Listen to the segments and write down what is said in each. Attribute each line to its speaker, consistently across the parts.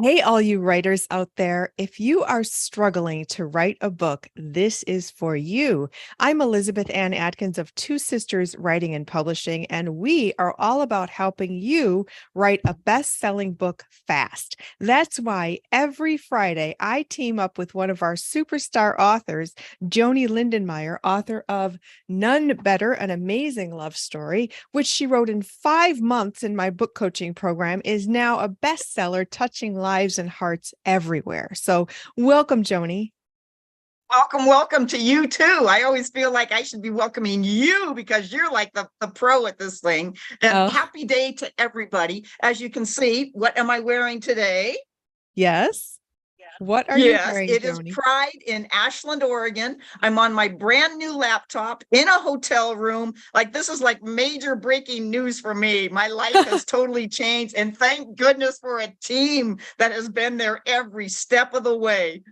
Speaker 1: Hey, all you writers out there, if you are struggling to write a book, this is for you. I'm Elizabeth Ann Atkins of Two Sisters Writing and Publishing, and we are all about helping you write a best selling book fast. That's why every Friday I team up with one of our superstar authors, Joanie Lindenmeyer, author of Nun Better, an amazing love story, which she wrote in 5 months in my book coaching program, is now a bestseller touching lives and hearts everywhere. So, welcome, Joanie.
Speaker 2: Welcome to you too. I always feel like I should be welcoming you because you're like the pro at this thing. And
Speaker 1: Oh,
Speaker 2: happy day to everybody. As you can see, what am I wearing today?
Speaker 1: yes. What are you
Speaker 2: Yes,
Speaker 1: wearing,
Speaker 2: it is
Speaker 1: Joanie?
Speaker 2: Pride in Ashland, Oregon. I'm on my brand new laptop in a hotel room. Like, this is like major breaking news for me. My life has totally changed. And thank goodness for a team that has been there every step of the way.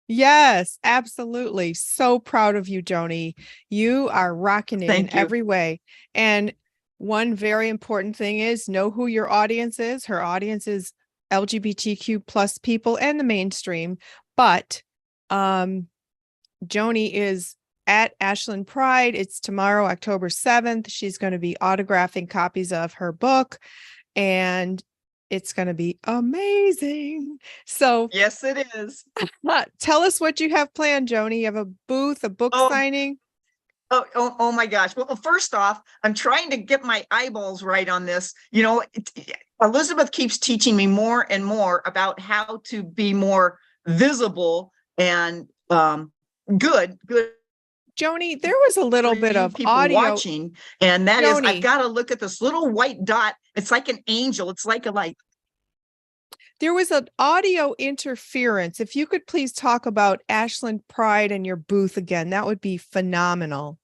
Speaker 1: Yes, absolutely. So proud of you, Joanie. You are rocking it in
Speaker 2: Thank you.
Speaker 1: every way. And one very important thing is know who your audience is. Her audience is LGBTQ plus people and the mainstream. But Joanie is at Ashland Pride. It's tomorrow, October 7th. She's going to be autographing copies of her book, and it's going to be amazing. So,
Speaker 2: Yes, it is.
Speaker 1: tell us what you have planned, Joanie. You have a booth, a book
Speaker 2: Oh,
Speaker 1: signing.
Speaker 2: oh my gosh. Well, first off, I'm trying to get my eyeballs right on this. Elizabeth keeps teaching me more and more about how to be more visible and good
Speaker 1: Joanie, there was a
Speaker 2: for
Speaker 1: little bit
Speaker 2: you
Speaker 1: of
Speaker 2: people
Speaker 1: audio.
Speaker 2: watching. And that is, I've
Speaker 1: Joanie,
Speaker 2: got to look at this little white dot. It's like an angel. It's like a light.
Speaker 1: there was an audio interference. If you could please talk about Ashland Pride and your booth again, that would be phenomenal.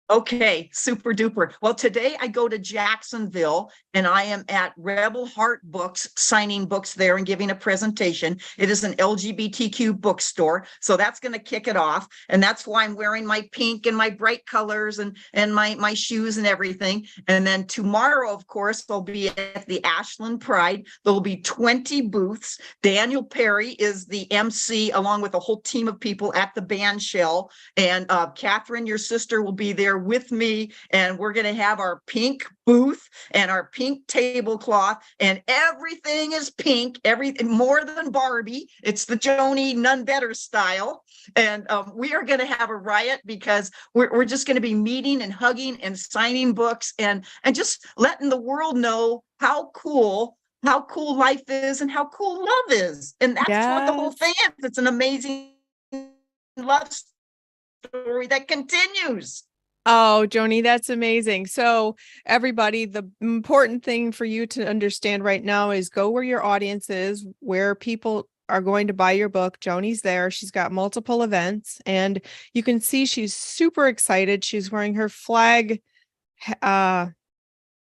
Speaker 2: Okay, super duper. Well, today I go to Jacksonville and I am at Rebel Heart Books, signing books there and giving a presentation. It is an LGBTQ bookstore, so that's going to kick it off. And that's why I'm wearing my pink and my bright colors and my shoes and everything. And then tomorrow, of course, I'll be at the Ashland Pride. There'll be 20 booths. Daniel Perry is the MC, along with a whole team of people at the band shell. And Catherine, your sister, will be there with me, and we're going to have our pink booth and our pink tablecloth, and everything is pink, everything more than Barbie. It's the Joanie Nun Better style, and we are going to have a riot because we're just going to be meeting and hugging and signing books and just letting the world know how cool life is and how cool love is. And that's what the whole
Speaker 1: Yes.
Speaker 2: thing is. It's an amazing love story that continues.
Speaker 1: Oh, Joni, that's amazing. So, everybody, the important thing for you to understand right now is go where your audience is, where people are going to buy your book. Joni's there. She's got multiple events, and you can see she's super excited. She's wearing her uh,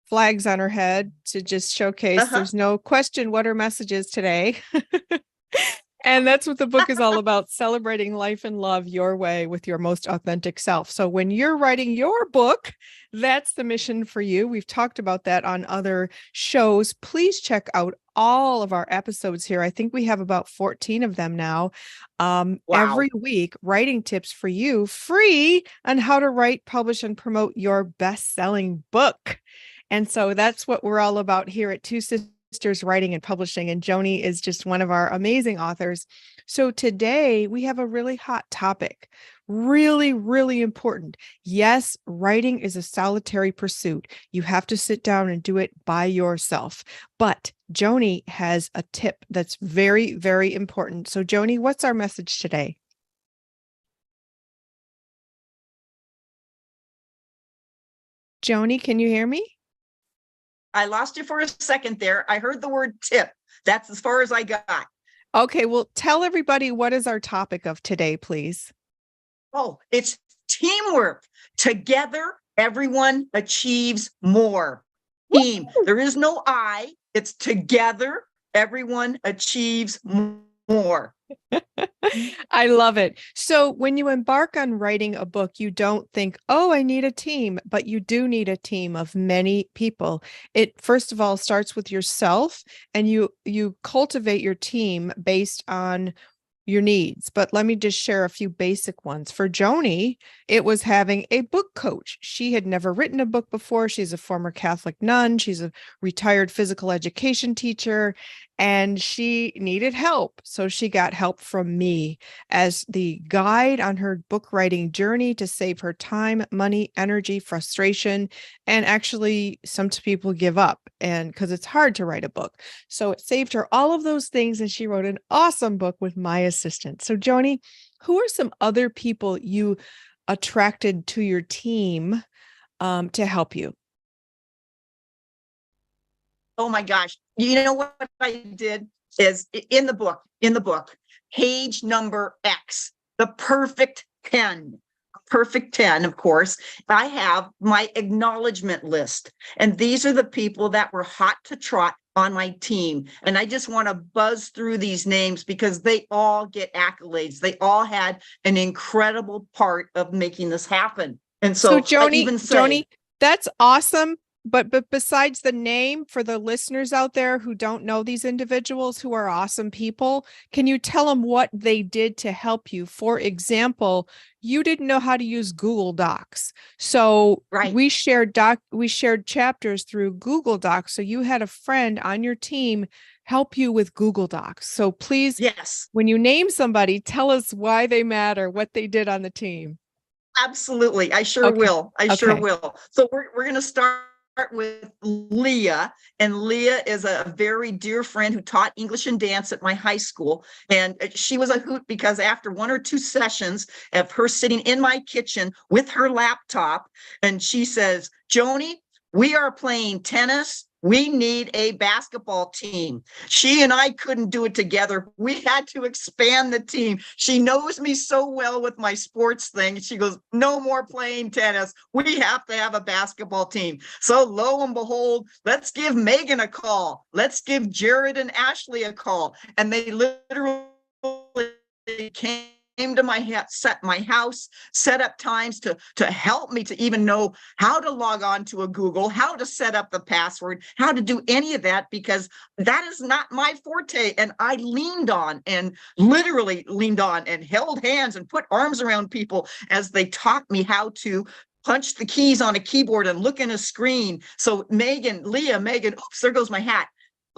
Speaker 1: flags on her head to just showcase
Speaker 2: Uh-huh.
Speaker 1: there's no question what her message is today. And that's what the book is all about, celebrating life and love your way with your most authentic self. So when you're writing your book, that's the mission for you. We've talked about that on other shows. Please check out all of our episodes here. I think we have about 14 of them now.
Speaker 2: Wow.
Speaker 1: Every week, writing tips for you free on how to write, publish, and promote your best-selling book. And so that's what we're all about here at Two Sisters Writing and Publishing. And Joanie is just one of our amazing authors. So today we have a really hot topic, really, really important. Yes, writing is a solitary pursuit. You have to sit down and do it by yourself. But Joanie has a tip that's very, very important. So, Joanie, what's our message today? Joanie, can you hear me?
Speaker 2: I lost you for a second there. I heard the word tip. That's as far as I got.
Speaker 1: Okay, well, tell everybody what is our topic of today, please.
Speaker 2: Oh, it's teamwork. Together, everyone achieves more. Team. There is no I. It's together, everyone achieves more. more.
Speaker 1: I love it. So when you embark on writing a book, you don't think, oh, I need a team, but you do need a team of many people. It first of all starts with yourself, and you cultivate your team based on your needs. But let me just share a few basic ones. For Joanie, it was having a book coach. She had never written a book before. She's a former Catholic nun. She's a retired physical education teacher, and she needed help. So she got help from me as the guide on her book writing journey to save her time, money, energy, frustration, and actually some people give up, and because it's hard to write a book. So it saved her all of those things, and she wrote an awesome book with my assistant. So Joanie, who are some other people you attracted to your team to help you?
Speaker 2: Oh my gosh. You know what I did is in the book, page number X, the perfect 10, of course, I have my acknowledgement list. And these are the people that were hot to trot on my team. And I just want to buzz through these names because they all get accolades. They all had an incredible part of making this happen. And
Speaker 1: So
Speaker 2: so I even say,
Speaker 1: Joanie, that's awesome. But besides the name, for the listeners out there who don't know these individuals who are awesome people, can you tell them what they did to help you? For example, you didn't know how to use Google Docs. So
Speaker 2: right,
Speaker 1: we shared chapters through Google Docs. So you had a friend on your team help you with Google Docs. So please,
Speaker 2: yes,
Speaker 1: when you name somebody, tell us why they matter, what they did on the team.
Speaker 2: absolutely. I sure
Speaker 1: Okay.
Speaker 2: will. I sure
Speaker 1: Okay.
Speaker 2: will. So we're going to start with Leah, and Leah is a very dear friend who taught English and dance at my high school. And she was a hoot because after one or two sessions of her sitting in my kitchen with her laptop, and she says, Joanie, we are playing tennis. We need a basketball team. She and I couldn't do it together. We had to expand the team. She knows me so well with my sports thing. She goes, no more playing tennis. We have to have a basketball team. So lo and behold, let's give Megan a call. Let's give Jared and Ashley a call. And they literally came to my house, set up times to help me to even know how to log on to a Google, how to set up the password, how to do any of that, because that is not my forte. And I literally leaned on and held hands and put arms around people as they taught me how to punch the keys on a keyboard and look in a screen. So Leah, Megan, oops, there goes my hat.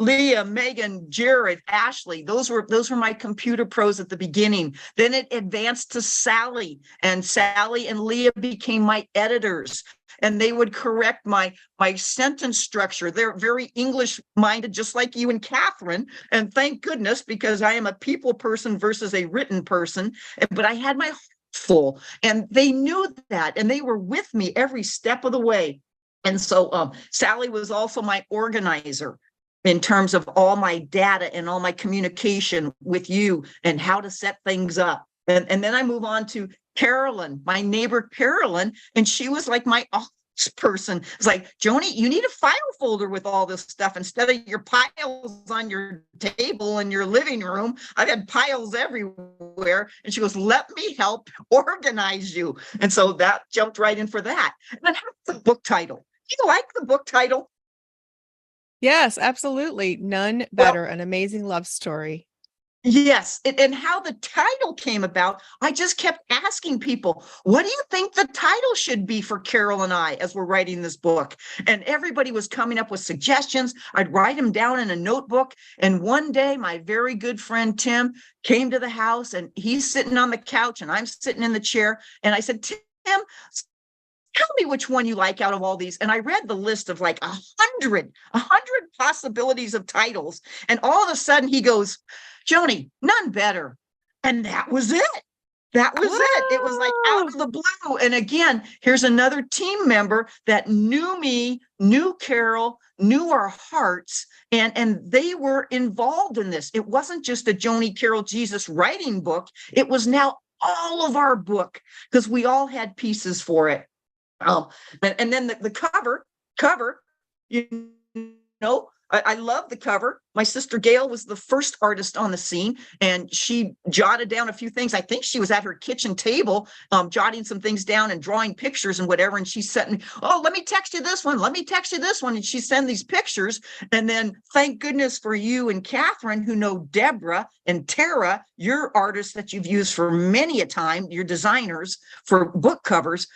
Speaker 2: Leah, Megan, Jared, Ashley, those were my computer pros at the beginning. Then it advanced to Sally, and Sally and Leah became my editors, and they would correct my sentence structure. They're very English minded, just like you and Catherine. And thank goodness, because I am a people person versus a written person. But I had my heart full, and they knew that, and they were with me every step of the way. And so Sally was also my organizer in terms of all my data and all my communication with you and how to set things up. And then I move on to Carolyn, my neighbor Carolyn, and she was like my office person. It's like, Joanie, you need a file folder with all this stuff instead of your piles on your table in your living room. I've had piles everywhere. And she goes, let me help organize you. And so that jumped right in for that. And then how's the book title? Do you like the book title?
Speaker 1: Yes, absolutely. Nun
Speaker 2: Well,
Speaker 1: Better, an amazing love story.
Speaker 2: yes, and how the title came about, I just kept asking people, what do you think the title should be for Carol and I as we're writing this book? And everybody was coming up with suggestions. I'd write them down in a notebook. And one day, my very good friend Tim came to the house, and he's sitting on the couch and I'm sitting in the chair. And I said, Tim, tell me which one you like out of all these. And I read the list of like 100 possibilities of titles. And all of a sudden he goes, Joanie, None Better. And that was it. That was it. It was like out
Speaker 1: Oh,
Speaker 2: of the blue. And again, here's another team member that knew me, knew Carol, knew our hearts, and they were involved in this. It wasn't just a Joanie Carol Jesus writing book. It was now all of our book because we all had pieces for it. Oh, and then the cover, you know, I love the cover. My sister Gail was the first artist on the scene, and she jotted down a few things. I think she was at her kitchen table, jotting some things down and drawing pictures and whatever. And she sent me, oh, let me text you this one. Let me text you this one. And she sent these pictures. And then thank goodness for you and Catherine, who know Deborah and Tara, your artists that you've used for many a time, your designers for book covers.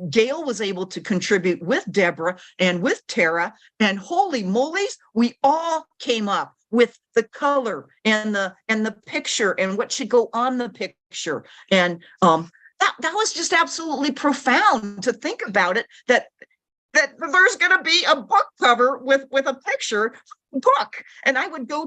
Speaker 2: Gail was able to contribute with Deborah and with Tara, and holy moly's, we all came up with the color and the picture and what should go on the picture. And that was just absolutely profound to think about it, that there's going to be a book cover with a picture book. And I'd go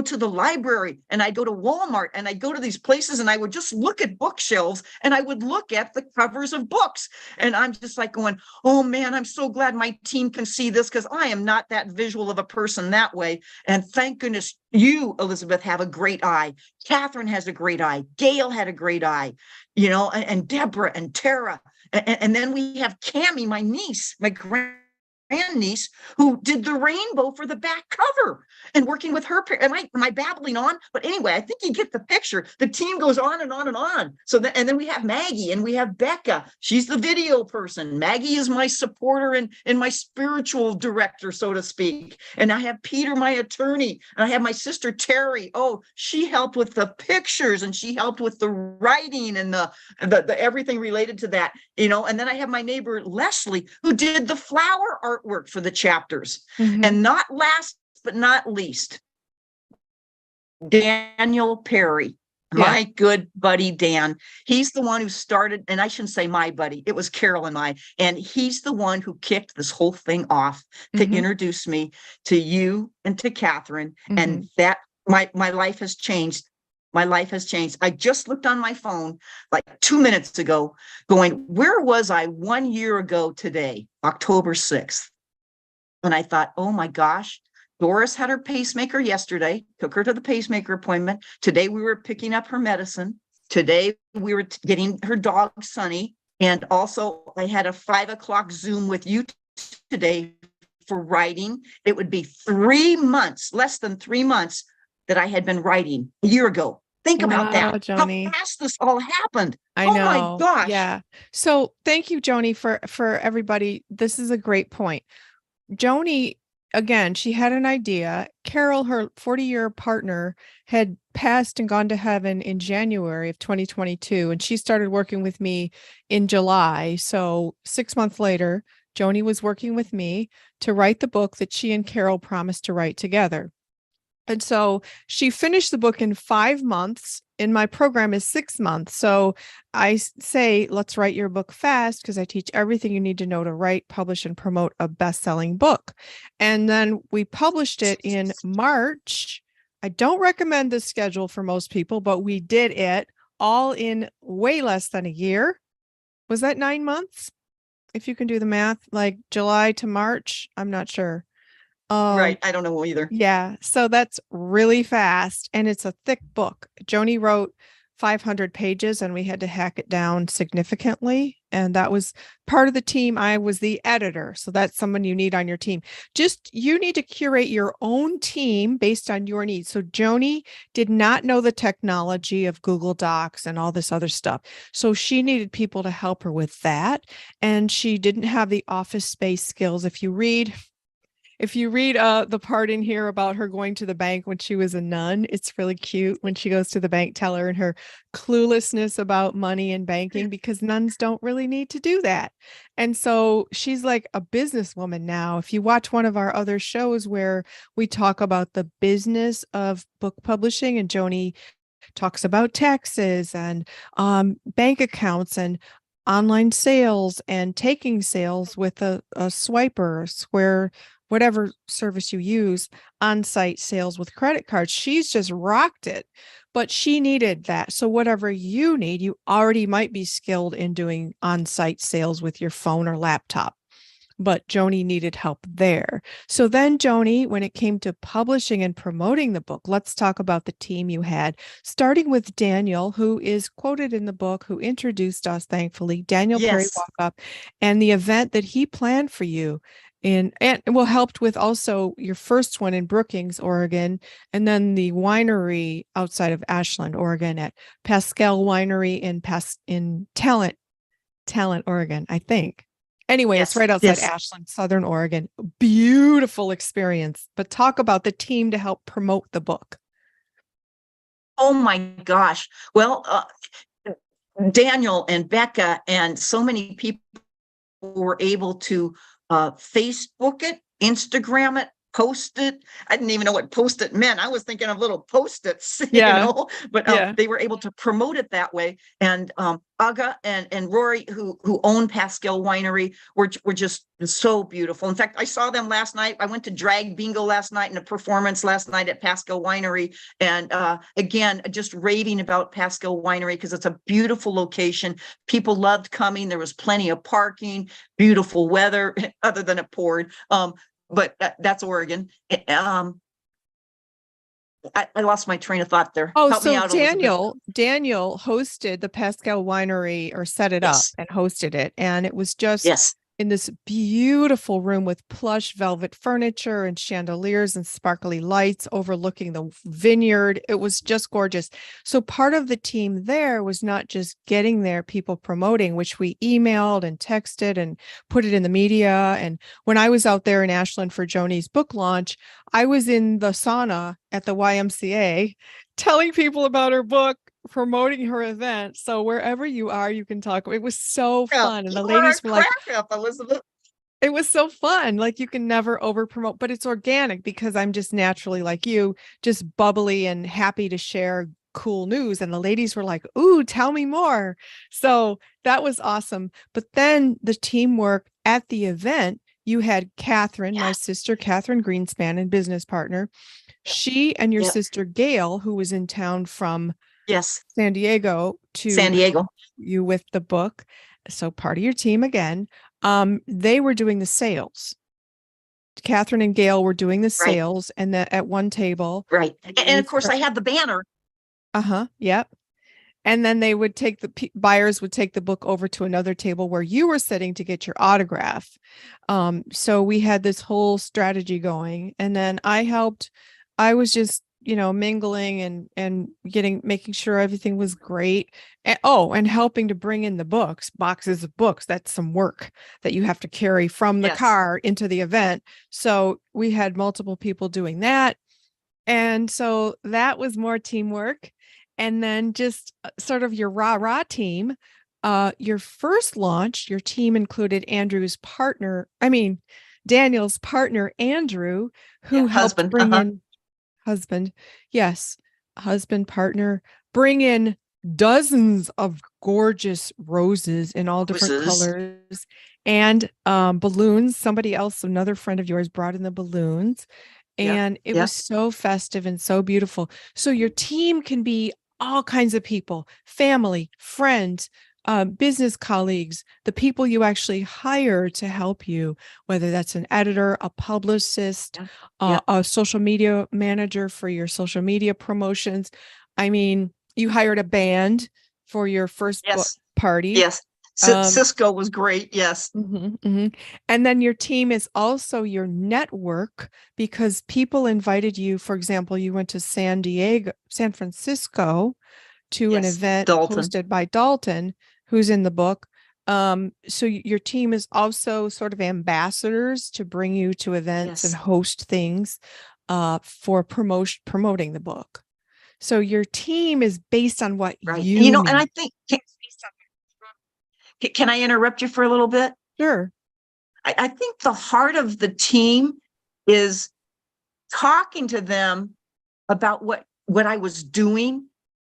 Speaker 2: to the library, and I'd go to Walmart, and I'd go to these places, and I would just look at bookshelves, and I would look at the covers of books. And I'm just like going, oh man, I'm so glad my team can see this, because I am not that visual of a person that way. And thank goodness you, Elizabeth, have a great eye. Catherine has a great eye. Gail had a great eye, and Deborah and Tara. And then we have Cammie, my niece, my grandniece, who did the rainbow for the back cover, and working with her. Am I babbling on? But anyway, I think you get the picture. The team goes on and on and on. And then we have Maggie, and we have Becca. She's the video person. Maggie is my supporter and my spiritual director, so to speak. And I have Peter, my attorney, and I have my sister Terry. Oh, she helped with the pictures, and she helped with the writing and the everything related to that. And then I have my neighbor Leslie, who did the flower artwork for the chapters.
Speaker 1: Mhm.
Speaker 2: And not last but not least, Daniel Perry, my good buddy Dan. He's the one who started, and I shouldn't say my buddy, it was Carol and I, and he's the one who kicked this whole thing off to introduce me to you and to Catherine. And that my life has changed. My life has changed. I just looked on my phone like 2 minutes ago going, where was I 1 year ago today, October 6th? And I thought, oh my gosh, Doris had her pacemaker yesterday, took her to the pacemaker appointment. Today we were picking up her medicine. Today we were getting her dog Sunny. And also I had a 5 o'clock Zoom with you today for writing. It would be 3 months, less than 3 months, that I had been writing a year ago. Think about that.
Speaker 1: Joanie.
Speaker 2: How fast this all happened.
Speaker 1: I know.
Speaker 2: Oh my gosh.
Speaker 1: Yeah. So thank you, Joanie, for everybody. This is a great point. Joanie, again, she had an idea. Carol, her 40-year partner, had passed and gone to heaven in January of 2022, and she started working with me in July. So 6 months later, Joanie was working with me to write the book that she and Carol promised to write together. And so she finished the book in 5 months, and my program is 6 months. So I say, let's write your book fast, because I teach everything you need to know to write, publish, and promote a best-selling book. And then we published it in March. I don't recommend this schedule for most people, but we did it all in way less than a year. Was that 9 months? If you can do the math, like July to March, I'm not sure.
Speaker 2: Right. I don't know either.
Speaker 1: Yeah. So that's really fast. And it's a thick book. Joanie wrote 500 pages, and we had to hack it down significantly. And that was part of the team. I was the editor. So that's someone you need on your team. You need to curate your own team based on your needs. So Joanie did not know the technology of Google Docs and all this other stuff. So she needed people to help her with that. And she didn't have the office space skills. If you read the part in here about her going to the bank when she was a nun, it's really cute when she goes to the bank teller and her cluelessness about money and banking, because nuns don't really need to do that. And so she's like a businesswoman now. If you watch one of our other shows where we talk about the business of book publishing, and Joanie talks about taxes and bank accounts and online sales and taking sales with a swiper, Square, whatever service you use, on-site sales with credit cards. She's just rocked it, but she needed that. So whatever you need, you already might be skilled in doing on-site sales with your phone or laptop. But Joanie needed help there. So then Joanie, when it came to publishing and promoting the book, let's talk about the team you had, starting with Daniel, who is quoted in the book, who introduced us, thankfully, Daniel Perry
Speaker 2: Yes.
Speaker 1: Walkup, and the event that he planned for you. and well, helped with also your first one in Brookings, Oregon, and then the winery outside of Ashland, Oregon at Pascal Winery in Talent, Oregon, I think. Anyway, it's
Speaker 2: Yes,
Speaker 1: right outside
Speaker 2: yes.
Speaker 1: Ashland, Southern Oregon. Beautiful experience. But talk about the team to help promote the book.
Speaker 2: Oh my gosh. Well, Daniel and Becca and so many people were able to Facebook it, Instagram it, post it. I didn't even know what post it meant. I was thinking of little post-its,
Speaker 1: Yeah,
Speaker 2: but
Speaker 1: yeah.
Speaker 2: they were able to promote it that way. And Aga and Rory, who own Pascal Winery, were just so beautiful. In fact, I saw them last night. I went to drag bingo last night and a performance last night at Pascal Winery. And again, just raving about Pascal Winery because it's a beautiful location. People loved coming. There was plenty of parking, beautiful weather, other than it poured. But that's Oregon. I lost my train of thought there.
Speaker 1: Oh,
Speaker 2: Help me
Speaker 1: so
Speaker 2: out, Elizabeth.
Speaker 1: Daniel hosted the Pascal Winery, or set it up
Speaker 2: Yes,
Speaker 1: and hosted it. And it was just
Speaker 2: yes,
Speaker 1: in this beautiful room with plush velvet furniture and chandeliers and sparkly lights overlooking the vineyard. It was just gorgeous. So part of the team there was not just getting there, people promoting, which we emailed and texted and put it in the media. And when I was out there in Ashland for Joanie's book launch, I was in the sauna at the YMCA telling people about her book, promoting her event. So wherever you are, you can talk. It was so
Speaker 2: yeah.
Speaker 1: fun. And
Speaker 2: You
Speaker 1: the
Speaker 2: are a
Speaker 1: ladies were like,
Speaker 2: crack up, Elizabeth.
Speaker 1: it was so fun. Like, you can never over promote, but it's organic because I'm just naturally like you, just bubbly and happy to share cool news. And the ladies were like, ooh, tell me more. So that was awesome. But then the teamwork at the event, you had Catherine, my
Speaker 2: Yes,
Speaker 1: sister, Catherine Greenspan, and business partner. She and your
Speaker 2: yeah,
Speaker 1: sister Gail, who was in town from
Speaker 2: yes.
Speaker 1: San Diego to
Speaker 2: San
Speaker 1: help
Speaker 2: Diego.
Speaker 1: you with the book. So part of your team again, they were doing the sales. Catherine and Gail were doing the
Speaker 2: Right,
Speaker 1: sales, and that at one table,
Speaker 2: right.
Speaker 1: and then
Speaker 2: And
Speaker 1: you
Speaker 2: of course, I had the banner.
Speaker 1: yep. And then they would take buyers would take the book over to another table where you were sitting to get your autograph. So we had this whole strategy going, and then I was just, mingling and making sure everything was great. And helping to bring in the boxes of books. That's some work that you have to carry from the
Speaker 2: Yes,
Speaker 1: car into the event. So we had multiple people doing that. And so that was more teamwork. And then just sort of your rah-rah team. Your first launch, your team included Daniel's partner, Andrew,
Speaker 2: yeah,
Speaker 1: who helped
Speaker 2: husband.
Speaker 1: bring in husband. Yes, husband, partner, bring in dozens of gorgeous roses in all different
Speaker 2: Roses.
Speaker 1: colors and balloons. Somebody else, another friend of yours, brought in the balloons,
Speaker 2: Yep,
Speaker 1: and it was
Speaker 2: yep.
Speaker 1: so festive and so beautiful. So your team can be all kinds of people, family, friends, business colleagues, the people you actually hire to help you, whether that's an editor, a publicist,
Speaker 2: Yeah, yeah.
Speaker 1: a social media manager for your social media promotions. I mean, you hired a band for your first book
Speaker 2: Yes,
Speaker 1: party.
Speaker 2: yes.
Speaker 1: Um,
Speaker 2: Cisco was great. Yes,
Speaker 1: And then your team is also your network because people invited you. For example, you went to San Francisco to an
Speaker 2: yes.
Speaker 1: event
Speaker 2: Dalton.
Speaker 1: hosted by Dalton, who's in the book. So your team is also sort of ambassadors to bring you to events and
Speaker 2: Yes,
Speaker 1: host things for promoting the book. So your team is based on what
Speaker 2: right.
Speaker 1: you
Speaker 2: And I
Speaker 1: need.
Speaker 2: think, can I interrupt you for a little bit?
Speaker 1: Sure.
Speaker 2: I think the heart of the team is talking to them about what I was doing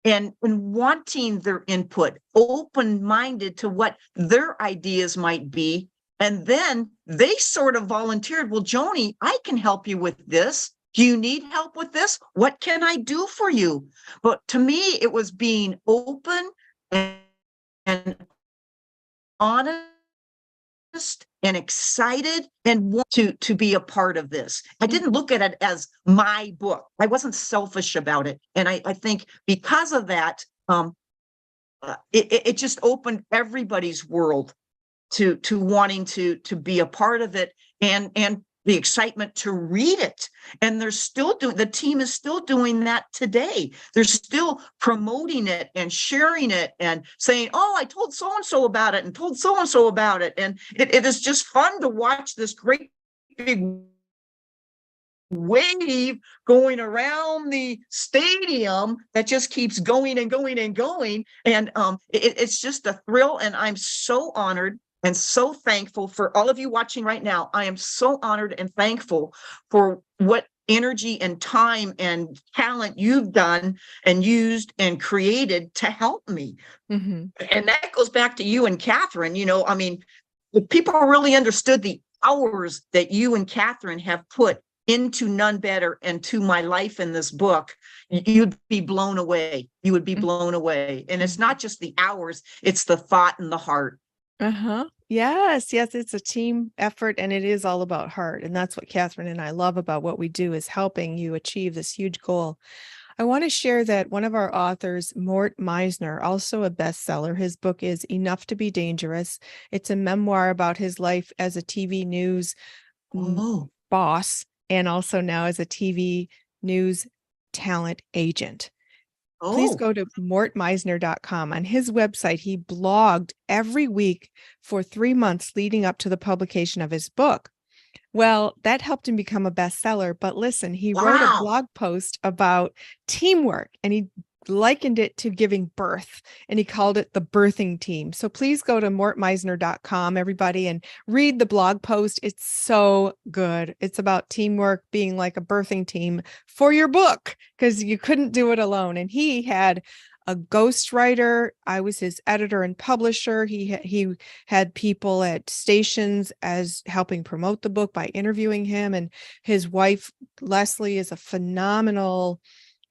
Speaker 2: and wanting their input, open-minded to what their ideas might be. And then they sort of volunteered, well, Joanie, I can help you with this. Do you need help with this? What can I do for you? But to me, it was being open and honest and excited and want to be a part of this. I didn't look at it as my book. I wasn't selfish about it. And I think because of that, it just opened everybody's world. to wanting to be a part of it, and the excitement to read it. And the team is still doing that today. They're still promoting it and sharing it and saying, oh, I told so-and-so about it and told so-and-so about it. And it is just fun to watch this great big wave going around the stadium that just keeps going and going and going. And it's just a thrill. And I'm so honored and so thankful for all of you watching right now. I am so honored and thankful for what energy and time and talent you've done and used and created to help me.
Speaker 1: Mm-hmm.
Speaker 2: And that goes back to you and Catherine. I mean, if people really understood the hours that you and Catherine have put into Nun Better and to my life in this book, you'd be blown away. You would be blown away. And it's not just the hours, it's the thought and the heart.
Speaker 1: Uh-huh. Yes, it's a team effort, and it is all about heart. And that's what Catherine and I love about what we do, is helping you achieve this huge goal. I want to share that one of our authors, Mort Meisner, also a bestseller. His book is Enough to Be Dangerous. It's a memoir about his life as a TV news boss, and also now as a TV news talent agent. Please go to mortmeisner.com. On his website, he blogged every week for 3 months leading up to the publication of his book. Well, that helped him become a bestseller. But listen, he wrote a blog post about teamwork, and he likened it to giving birth, and he called it the birthing team. So please go to mortmeisner.com, everybody, and read the blog post. It's so good. It's about teamwork, being like a birthing team for your book, because you couldn't do it alone. And he had a ghostwriter. I was his editor and publisher. He had people at stations as helping promote the book by interviewing him. And his wife, Leslie, is a phenomenal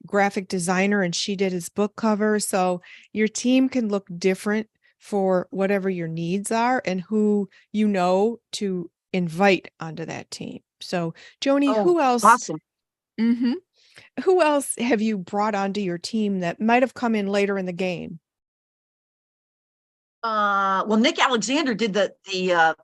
Speaker 1: graphic designer, and she did his book cover. So your team can look different for whatever your needs are and who to invite onto that team. So Joanie, who else?
Speaker 2: Awesome.
Speaker 1: Mm-hmm. Who else have you brought onto your team that might have come in later in the game?
Speaker 2: Well, Nick Alexander did the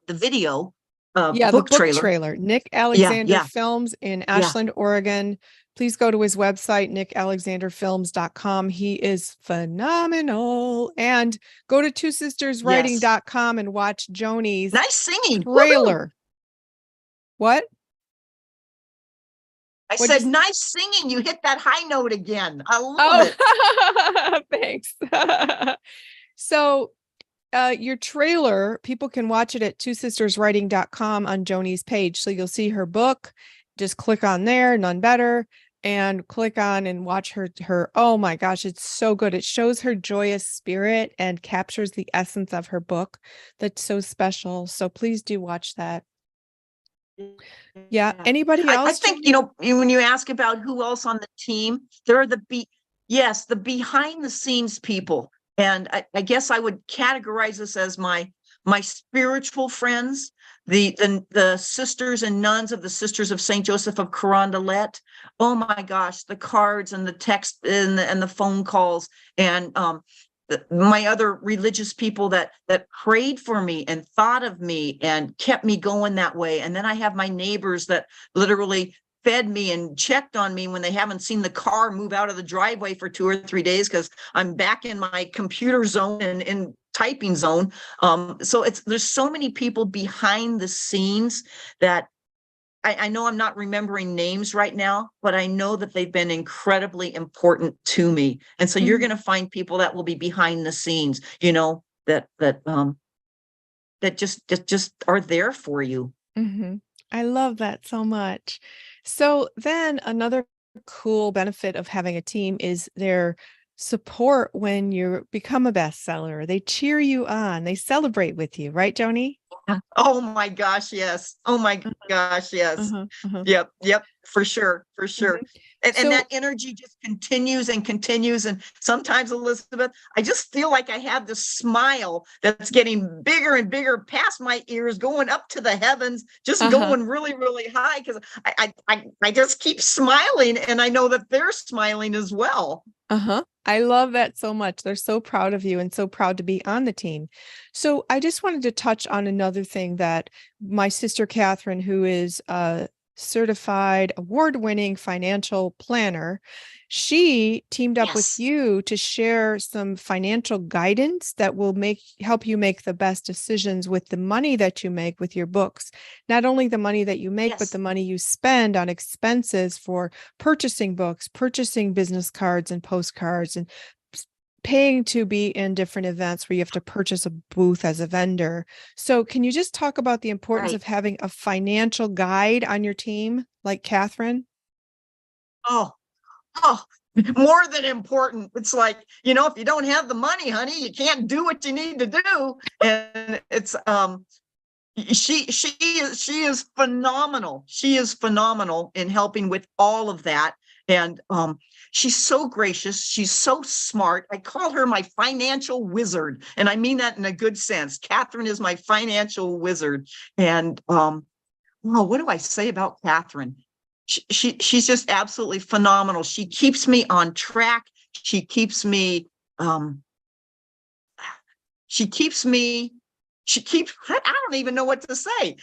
Speaker 2: video,
Speaker 1: the
Speaker 2: book
Speaker 1: book trailer. Nick Alexander Films in Ashland, Oregon. Please go to his website, nickalexanderfilms.com. He is phenomenal. And go to twosisterswriting.com and watch Joanie's
Speaker 2: nice singing
Speaker 1: trailer. Woo-hoo. What?
Speaker 2: I said, nice singing. You hit that high note again. I love it.
Speaker 1: Thanks. So your trailer, people can watch it at twosisterswriting.com on Joanie's page. So you'll see her book. Just click on there, Nun Better, and click on and watch her. Oh my gosh, it's so good. It shows her joyous spirit and captures the essence of her book. That's so special. So please do watch that. Yeah. Anybody else?
Speaker 2: I think, when you ask about who else on the team, there are the behind the scenes people. And I guess I would categorize this as my spiritual friends, the sisters and nuns of the Sisters of St. Joseph of Carondelet. Oh my gosh, the cards and the text and the phone calls, and my other religious people that prayed for me and thought of me and kept me going that way. And then I have my neighbors that literally fed me and checked on me when they haven't seen the car move out of the driveway for 2 or 3 days because I'm back in my computer zone and in typing zone. So there's so many people behind the scenes that I know I'm not remembering names right now, but I know that they've been incredibly important to me. And so you're going to find people that will be behind the scenes, that just are there for you.
Speaker 1: Mm-hmm. I love that so much. So then another cool benefit of having a team is their support when you become a bestseller. They cheer you on. They celebrate with you, right, Joanie?
Speaker 2: Oh my gosh, yes. Oh my gosh, yes. Yep, for sure. And that energy just continues and continues. And sometimes, Elizabeth, I just feel like I have this smile that's getting bigger and bigger past my ears, going up to the heavens, just going really, really high, because I just keep smiling, and I know that they're smiling as well.
Speaker 1: Uh-huh. I love that so much. They're so proud of you and so proud to be on the team. So I just wanted to touch on another thing that my sister Catherine, who is a certified award-winning financial planner, she teamed up with
Speaker 2: Yes.
Speaker 1: you to share some financial guidance that will help you make the best decisions with the money that you make with your books. Not only the money that you make, but the
Speaker 2: Yes.
Speaker 1: money you spend on expenses for purchasing books, purchasing business cards and postcards, and paying to be in different events where you have to purchase a booth as a vendor. So, can you just talk about the importance
Speaker 2: Right.
Speaker 1: of having a financial guide on your team, like Catherine?
Speaker 2: Oh, oh, more than important. It's like, if you don't have the money, honey, you can't do what you need to do. And it's she is phenomenal. She is phenomenal in helping with all of that. And she's so gracious. She's so smart. I call her my financial wizard, and I mean that in a good sense. Catherine is my financial wizard. And well, what do I say about Catherine? She's just absolutely phenomenal. She keeps me on track. She keeps me um she keeps me I don't even know what to say.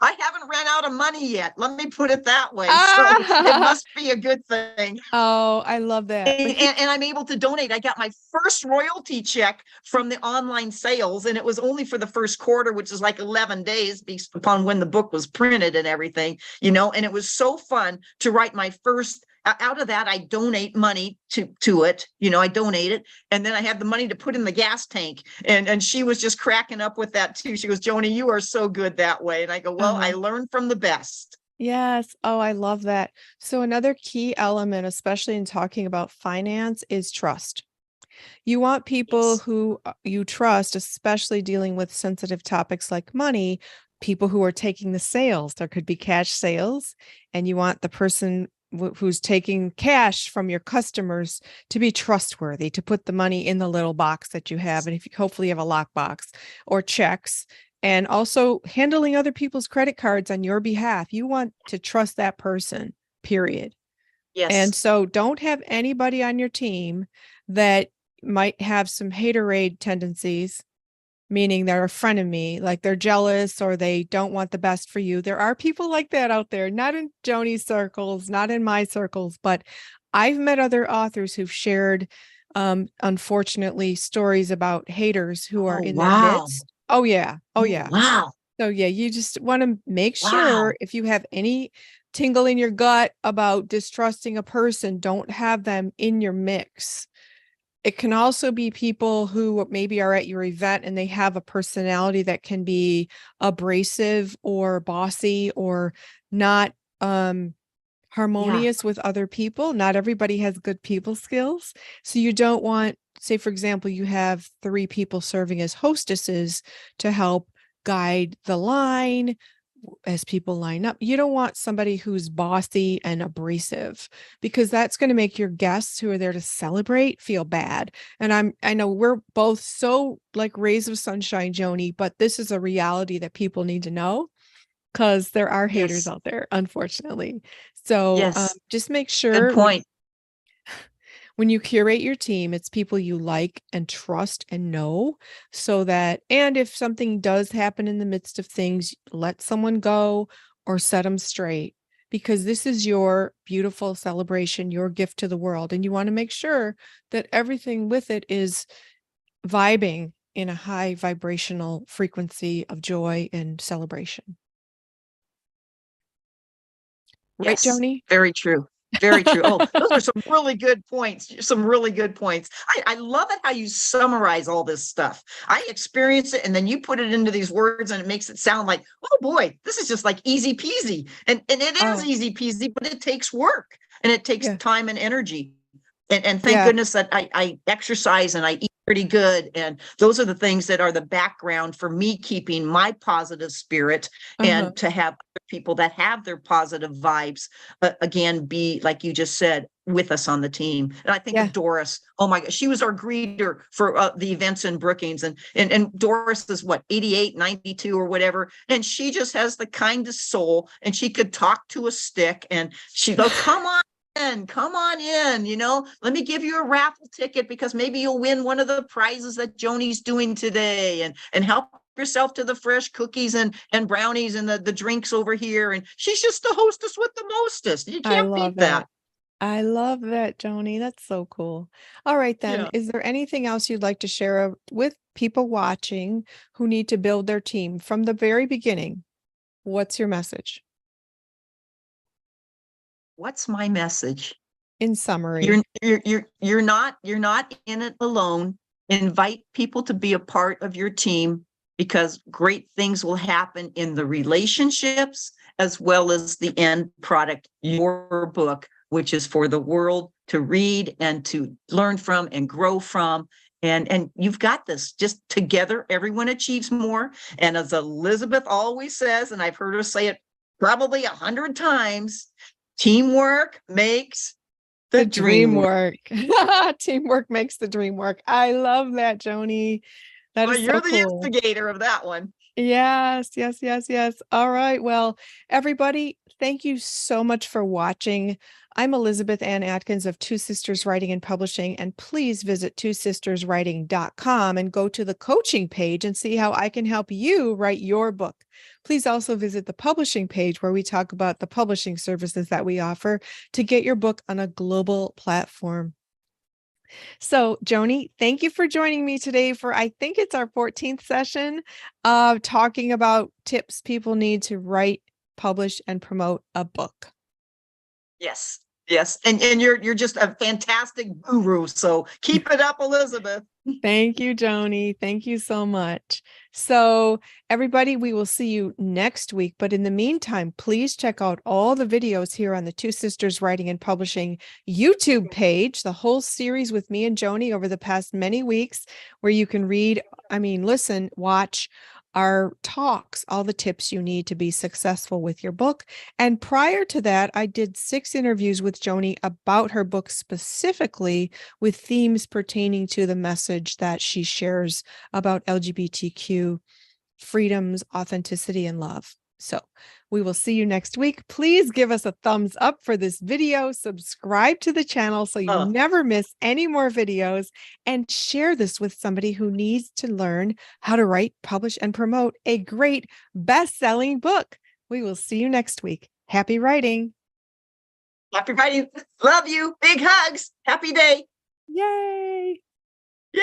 Speaker 2: I haven't ran out of money yet. Let me put it that way. So it
Speaker 1: Ah,
Speaker 2: must be a good thing.
Speaker 1: oh, I love that. But
Speaker 2: And I'm able to donate. I got my first royalty check from the online sales, and it was only for the first quarter, which is like 11 days based upon when the book was printed and everything, and it was so fun to write my first. Out of that, I donate money to it. I donate it, and then I have the money to put in the gas tank. And she was just cracking up with that too. She goes, "Joanie, you are so good that way." And I go, "Well, I
Speaker 1: uh-huh.
Speaker 2: learned from the best."
Speaker 1: Yes. Oh, I love that. So another key element, especially in talking about finance, is trust. You want people
Speaker 2: Yes.
Speaker 1: who you trust, especially dealing with sensitive topics like money, people who are taking the sales. There could be cash sales, and you want the person who's taking cash from your customers to be trustworthy, to put the money in the little box that you have. And if you hopefully you have a lockbox or checks, and also handling other people's credit cards on your behalf. You want to trust that person, period. And
Speaker 2: Yes.
Speaker 1: so don't have anybody on your team that might have some haterade tendencies, meaning they're a frenemy, like they're jealous or they don't want the best for you. There are people like that out there, not in Joanie's circles, not in my circles, but I've met other authors who've shared, unfortunately, stories about haters who are
Speaker 2: Oh,
Speaker 1: in their
Speaker 2: wow.
Speaker 1: midst. Oh, yeah. Oh,
Speaker 2: Oh,
Speaker 1: yeah.
Speaker 2: wow.
Speaker 1: So yeah, you just want to make
Speaker 2: Wow.
Speaker 1: sure if you have any tingle in your gut about distrusting a person, don't have them in your mix. It can also be people who maybe are at your event and they have a personality that can be abrasive or bossy or not
Speaker 2: Yeah.
Speaker 1: harmonious with other people. Not everybody has good people skills. So you don't want, say, for example, you have 3 people serving as hostesses to help guide the line as people line up. You don't want somebody who's bossy and abrasive because that's going to make your guests who are there to celebrate feel bad. And I know we're both so like rays of sunshine, Joni, but this is a reality that people need to know because there are haters
Speaker 2: Yes.
Speaker 1: out there, unfortunately. So
Speaker 2: Yes.
Speaker 1: just make
Speaker 2: Good
Speaker 1: sure
Speaker 2: point.
Speaker 1: when you curate your team, it's people you like and trust and know so that, and if something does happen in the midst of things, let someone go or set them straight because this is your beautiful celebration, your gift to the world. And you want to make sure that everything with it is vibing in a high vibrational frequency of joy and celebration. Right,
Speaker 2: Yes.
Speaker 1: Joni?
Speaker 2: Very true. Very true. Oh, those are some really good points. Some really good points. I love it how you summarize all this stuff. I experience it and then you put it into these words and it makes it sound like, oh boy, this is just like easy peasy. And it is
Speaker 1: Oh,
Speaker 2: easy peasy, but it takes work and it takes
Speaker 1: yeah.
Speaker 2: time and energy. And thank
Speaker 1: Yeah.
Speaker 2: goodness that I exercise and I eat pretty good. And those are the things that are the background for me keeping my positive spirit
Speaker 1: Uh-huh.
Speaker 2: and to have other people that have their positive vibes again be like you just said with us on the team. And I think
Speaker 1: Yeah.
Speaker 2: of Doris. Oh my god, she was our greeter for the events in Brookings. And Doris is what, 88, 92 or whatever, and she just has the kindest soul and she could talk to a stick and she goes, come on, Come on in, let me give you a raffle ticket because maybe you'll win one of the prizes that Joanie's doing today, and help yourself to the fresh cookies and brownies and the drinks over here. And she's just the hostess with the mostest. You
Speaker 1: I
Speaker 2: can't
Speaker 1: love
Speaker 2: beat that.
Speaker 1: that. I love that, Joanie. That's so cool. All right, then.
Speaker 2: Yeah.
Speaker 1: Is there anything else you'd like to share with people watching who need to build their team from the very beginning? What's your message
Speaker 2: What's my message?
Speaker 1: in
Speaker 2: You're
Speaker 1: summary?
Speaker 2: you're not in it alone. Invite people to be a part of your team, because great things will happen in the relationships as well as the end product, your book, which is for the world to read and to learn from and grow from. And you've got this. Just together, everyone achieves more. And as Elizabeth always says, and I've heard her say it probably 100 times, teamwork makes the
Speaker 1: The
Speaker 2: dream
Speaker 1: dream
Speaker 2: work.
Speaker 1: work. Teamwork makes the dream work. I love that, Joanie. That
Speaker 2: Well,
Speaker 1: is so
Speaker 2: you're the
Speaker 1: cool.
Speaker 2: instigator of that one.
Speaker 1: Yes, yes, yes, yes. All right. Well, everybody, thank you so much for watching. I'm Elizabeth Ann Atkins of Two Sisters Writing and Publishing, and please visit twosisterswriting.com and go to the coaching page and see how I can help you write your book. Please also visit the publishing page where we talk about the publishing services that we offer to get your book on a global platform. So, Joanie, thank you for joining me today for, I think it's our 14th session of talking about tips people need to write, publish, and promote a book.
Speaker 2: Yes. Yes. And you're just a fantastic guru. So keep it up, Elizabeth.
Speaker 1: Thank you, Joanie. Thank you so much. So, everybody, we will see you next week. But in the meantime, please check out all the videos here on the Two Sisters Writing and Publishing YouTube page, the whole series with me and Joanie over the past many weeks, where you can read, listen, watch our talks, all the tips you need to be successful with your book. And prior to that, I did 6 interviews with Joanie about her book specifically, with themes pertaining to the message that she shares about LGBTQ freedoms, authenticity, and love. So we will see you next week. Please give us a thumbs up for this video, subscribe to the channel so you never miss any more videos, and share this with somebody who needs to learn how to write, publish, and promote a great best-selling book. We will see you next week. Happy writing.
Speaker 2: Happy writing. Love you. Big hugs. Happy day.
Speaker 1: Yay.
Speaker 2: Yay.